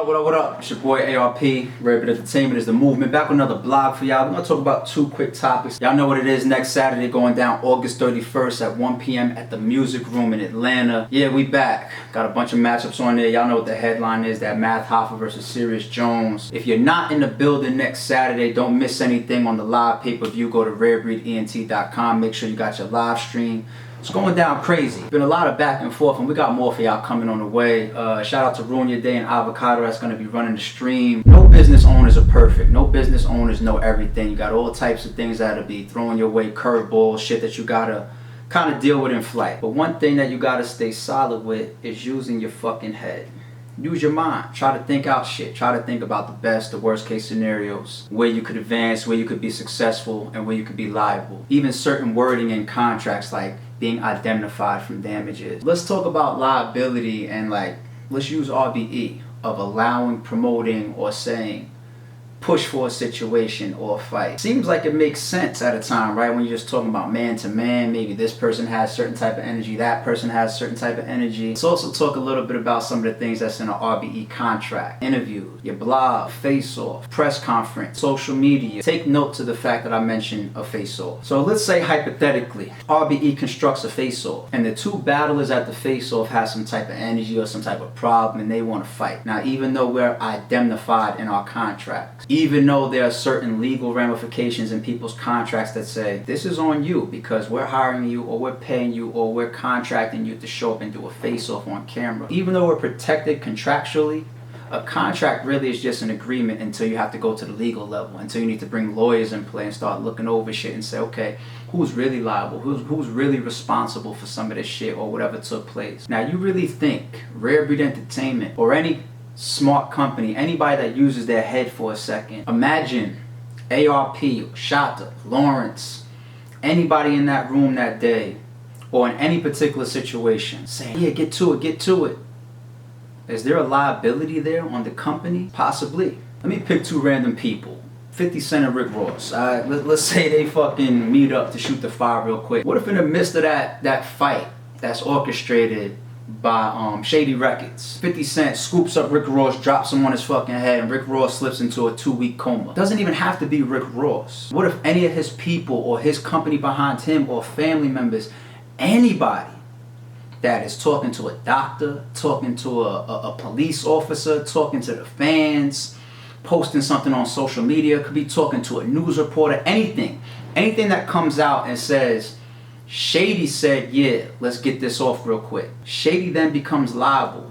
What up? It's your boy ARP. Rapid Entertainment is the movement. Back with another blog for y'all. We're gonna talk about two quick topics. Y'all know what it is. Next Saturday going down August 31st at 1 p.m. at the Music Room in Atlanta. Yeah, we back. Got a bunch of matchups on there. Y'all know what the headline is. That Math Hoffa versus Serious Jones. If you're not in the building next Saturday, don't miss anything on the live pay-per-view. Go to rarebreedent.com. Make sure you got your live stream. It's going down crazy. Been a lot of back and forth, and we got more for y'all coming on the way. Shout out to Ruin Your Day and Avocado that's going to be running the stream. No business owners are perfect. No business owners know everything. You got all types of things that'll be throwing your way, curveballs, shit that you gotta kind of deal with in flight. But one thing that you gotta stay solid with is using your fucking head. Use your mind. Try to think out shit. Try to think about the best, the worst case scenarios, where you could advance, where you could be successful, and where you could be liable. Even certain wording in contracts like being indemnified from damages. Let's talk about liability and let's use RBE of allowing, promoting, or saying push for a situation or a fight. Seems like it makes sense at a time, right? When you're just talking about man to man, maybe this person has certain type of energy, that person has certain type of energy. Let's also talk a little bit about some of the things that's in an RBE contract. Interview, your blog, face-off, press conference, social media. Take note to the fact that I mentioned a face-off. So let's say hypothetically, RBE constructs a face-off and the two battlers at the face-off have some type of energy or some type of problem and they want to fight. Now, even though we're indemnified in our contracts, even though there are certain legal ramifications in people's contracts that say this is on you because we're hiring you or we're paying you or we're contracting you to show up and do a face-off on camera. Even though we're protected contractually, a contract really is just an agreement until you have to go to the legal level, until you need to bring lawyers in play and start looking over shit and say, okay, who's really liable? Who's really responsible for some of this shit or whatever took place? Now, you really think Rare Breed Entertainment or any smart company, anybody that uses their head for a second, imagine ARP, Shata, Lawrence, anybody in that room that day or in any particular situation saying, yeah, get to it. Is there a liability there on the company? Possibly. Let me pick two random people. 50 Cent and Rick Ross. Let's say they fucking meet up to shoot the fire real quick. What if in the midst of that fight that's orchestrated by Shady Records, 50 Cent scoops up Rick Ross, drops him on his fucking head, and Rick Ross slips into a 2-week coma? Doesn't even have to be Rick Ross. What if any of his people or his company behind him or family members, anybody that is talking to a doctor, talking to a police officer, talking to the fans, posting something on social media, could be talking to a news reporter, anything that comes out and says, Shady said, yeah, let's get this off real quick. Shady then becomes liable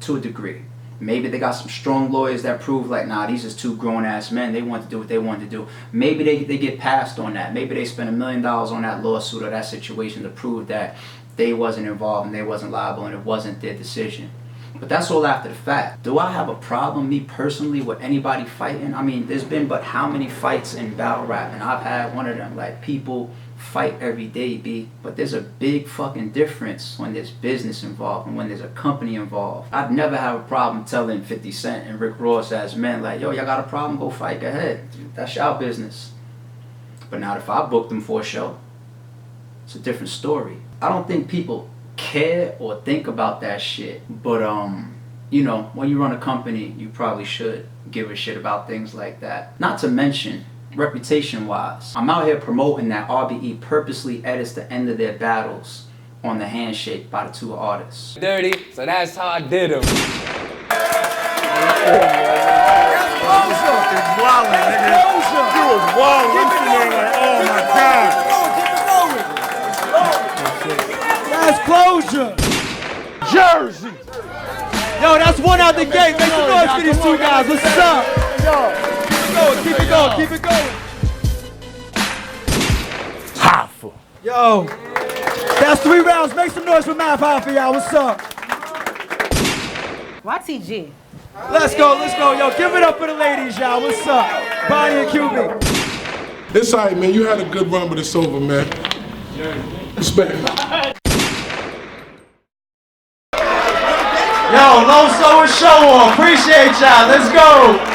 to a degree. Maybe they got some strong lawyers that prove nah, these is two grown-ass men. They want to do what they want to do. Maybe they get passed on that. Maybe they spend $1 million on that lawsuit or that situation to prove that they wasn't involved and they wasn't liable and it wasn't their decision. But that's all after the fact. Do I have a problem, me personally, with anybody fighting? I mean, there's been but how many fights in battle rap, and I've had one of them. People fight every day, B. But there's a big fucking difference when there's business involved and when there's a company involved. I'd never have a problem telling 50 Cent and Rick Ross as men, yo, y'all got a problem, go fight, go ahead. That's y'all business. But now if I book them for a show, it's a different story. I don't think people care or think about that shit, but when you run a company, you probably should give a shit about things like that. Not to mention, reputation wise, I'm out here promoting that RBE purposely edits the end of their battles on the handshake by the two artists. Dirty, so that's how I did them. That's closure. Jersey. Yo, that's one out the gate. Make some noise for these two guys. What's up? Keep it going. Hoffa. Yo, that's 3 rounds. Make some noise for Math Hoffa, y'all. What's up? YTG. Let's go. Yo, give it up for the ladies, y'all. What's up? Bonnie and Cubic. It's all right, man. You had a good run, but it's over, man. Respect. Yo, Low Soul and Show On. Appreciate y'all. Let's go.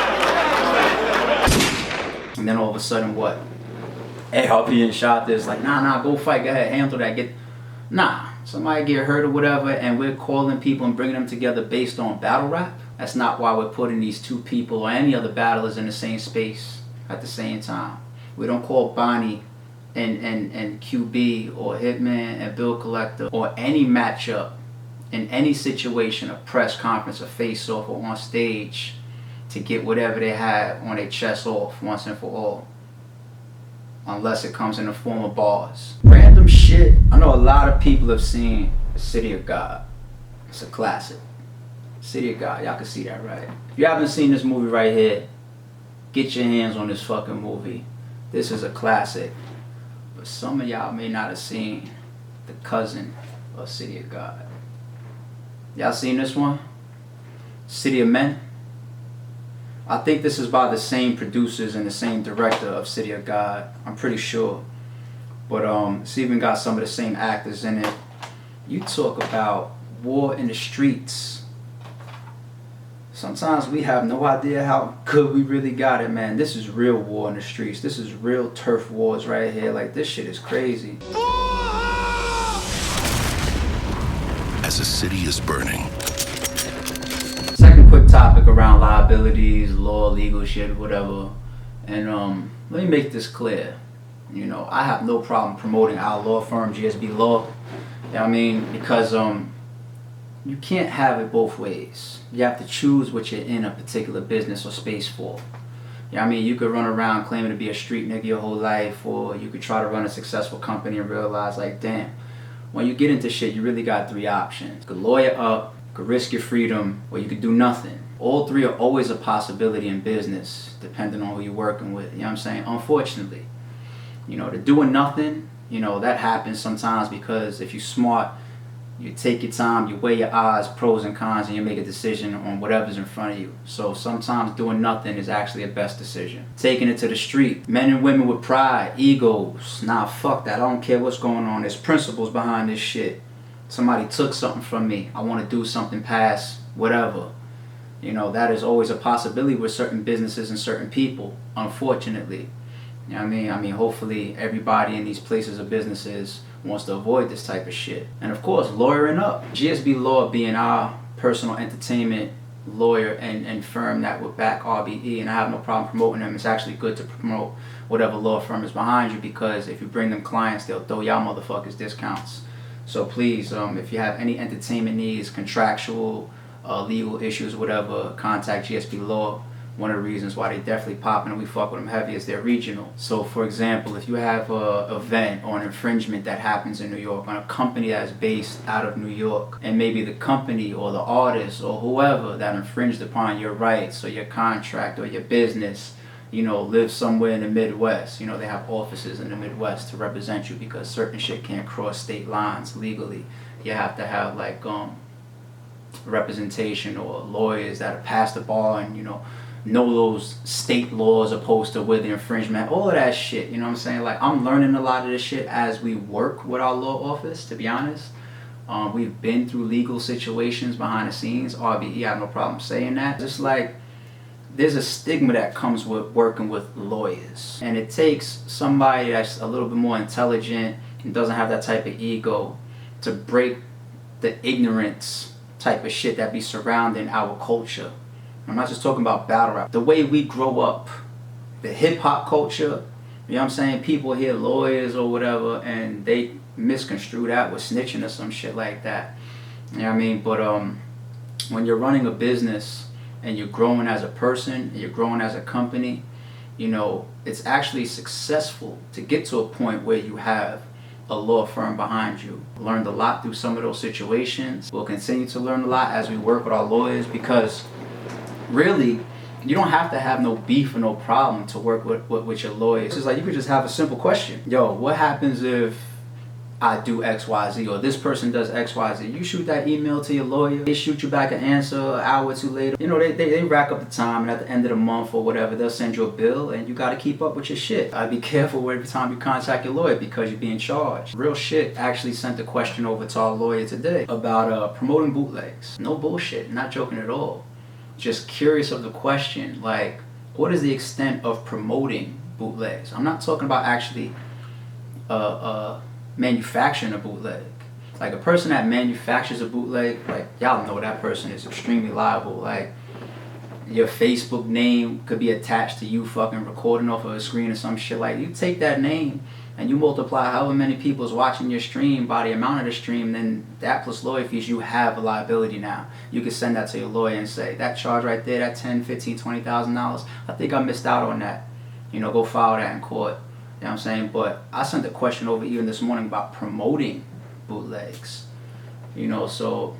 And then all of a sudden, what? ARP and shot this nah, go fight, go ahead, handle that. Somebody get hurt or whatever, and we're calling people and bringing them together based on battle rap. That's not why we're putting these two people or any other battlers in the same space at the same time. We don't call Bonnie and QB or Hitman and Bill Collector or any matchup in any situation, a press conference, a face-off, or on stage to get whatever they have on their chest off once and for all. Unless it comes in the form of bars. Random shit. I know a lot of people have seen City of God. It's a classic. City of God, y'all can see that, right? If you haven't seen this movie right here, get your hands on this fucking movie. This is a classic. But some of y'all may not have seen the cousin of City of God. Y'all seen this one? City of Men? I think this is by the same producers and the same director of City of God. I'm pretty sure. But it's even got some of the same actors in it. You talk about war in the streets. Sometimes we have no idea how good we really got it, man. This is real war in the streets. This is real turf wars right here. Like, this shit is crazy. As a city is burning. Second quick topic around liabilities, law, legal shit, whatever. And let me make this clear. You know, I have no problem promoting our law firm, GSB Law. You know what I mean? Because you can't have it both ways. You have to choose what you're in a particular business or space for. You know what I mean? You could run around claiming to be a street nigga your whole life, or you could try to run a successful company and realize, like, damn, when you get into shit, you really got three options. You could lawyer up, you could risk your freedom, or you could do nothing. All three are always a possibility in business, depending on who you're working with. You know what I'm saying? Unfortunately, you know, the doing nothing, you know, that happens sometimes because if you're smart, you take your time, you weigh your odds, pros and cons, and you make a decision on whatever's in front of you. So sometimes doing nothing is actually the best decision. Taking it to the street. Men and women with pride, egos. Nah, fuck that. I don't care what's going on. There's principles behind this shit. Somebody took something from me. I want to do something past whatever. You know, that is always a possibility with certain businesses and certain people, unfortunately. You know what I mean? I mean, hopefully everybody in these places or businesses wants to avoid this type of shit. And of course, lawyering up. GSB Law being our personal entertainment lawyer and firm that would back RBE, and I have no problem promoting them. It's actually good to promote whatever law firm is behind you, because if you bring them clients, they'll throw y'all motherfuckers discounts. So please, if you have any entertainment needs, contractual, legal issues, whatever, contact GSB Law. One of the reasons why they definitely popping and we fuck with them heavy is they're regional. So for example, if you have an event or an infringement that happens in New York on a company that's based out of New York, and maybe the company or the artist or whoever that infringed upon your rights or your contract or your business, you know, lives somewhere in the Midwest, you know, they have offices in the Midwest to represent you, because certain shit can't cross state lines legally. You have to have like representation or lawyers that are past the bar and, you know those state laws opposed to where the infringement, all of that shit, you know what I'm saying? Like, I'm learning a lot of this shit as we work with our law office, to be honest. We've been through legal situations behind the scenes. RBE, I have no problem saying that. Just like, there's a stigma that comes with working with lawyers. And it takes somebody that's a little bit more intelligent and doesn't have that type of ego to break the ignorance type of shit that be surrounding our culture. I'm not just talking about battle rap. The way we grow up, the hip-hop culture, you know what I'm saying? People hear lawyers or whatever, and they misconstrue that with snitching or some shit like that. You know what I mean? But when you're running a business and you're growing as a person, and you're growing as a company, you know, it's actually successful to get to a point where you have a law firm behind you. Learned a lot through some of those situations. We'll continue to learn a lot as we work with our lawyers, because really, you don't have to have no beef or no problem to work with your lawyers. It's like, you could just have a simple question. Yo, what happens if I do X, Y, Z, or this person does X, Y, Z? You shoot that email to your lawyer, they shoot you back an answer an hour or two later. You know, they rack up the time, and at the end of the month or whatever, they'll send you a bill, and you gotta keep up with your shit. I'd be careful every time you contact your lawyer, because you're being charged. Real shit. Actually sent a question over to our lawyer today about promoting bootlegs. No bullshit, not joking at all. Just curious of the question, like, what is the extent of promoting bootlegs? I'm not talking about actually manufacturing a bootleg. Like, a person that manufactures a bootleg, like, y'all know that person is extremely liable. Like, your Facebook name could be attached to you fucking recording off of a screen or some shit like that. You take that name and you multiply however many people is watching your stream by the amount of the stream, then that plus lawyer fees, you have a liability now. You can send that to your lawyer and say, that charge right there, that $10, $15, $20,000, I think I missed out on that. You know, go file that in court. You know what I'm saying? But I sent a question over even this morning about promoting bootlegs. You know, so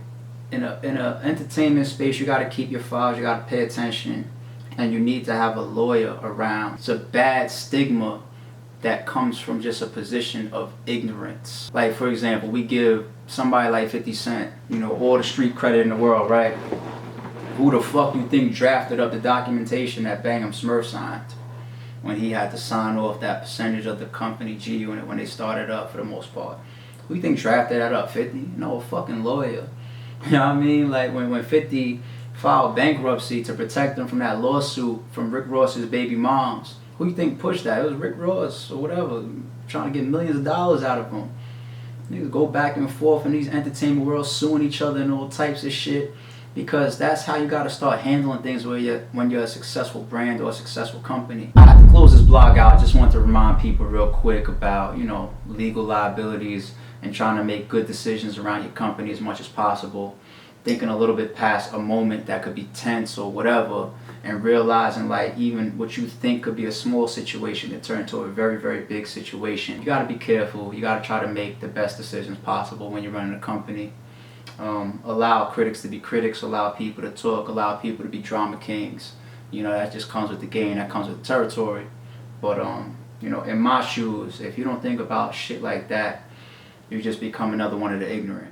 in a entertainment space, you got to keep your files, you got to pay attention, and you need to have a lawyer around. It's a bad stigma that comes from just a position of ignorance. Like, for example, we give somebody like 50 Cent, you know, all the street credit in the world, right? Who the fuck you think drafted up the documentation that Bang'em Smurf signed when he had to sign off that percentage of the company G Unit when they started up for the most part? Who you think drafted that up? 50? No, a fucking lawyer. You know what I mean? Like when 50 filed bankruptcy to protect them from that lawsuit from Rick Ross's baby moms, who you think pushed that? It was Rick Ross or whatever, trying to get millions of dollars out of them. Niggas go back and forth in these entertainment worlds suing each other and all types of shit, because that's how you got to start handling things when you're a successful brand or a successful company. I have to close this blog out. I just want to remind people real quick about, you know, legal liabilities and trying to make good decisions around your company as much as possible. Thinking a little bit past a moment that could be tense or whatever, and realizing like even what you think could be a small situation can turn into a very, very big situation. You gotta be careful. You gotta try to make the best decisions possible when you're running a company. Allow critics to be critics, allow people to talk, allow people to be drama kings. You know, that just comes with the game, that comes with the territory. But you know, in my shoes, if you don't think about shit like that, you just become another one of the ignorant.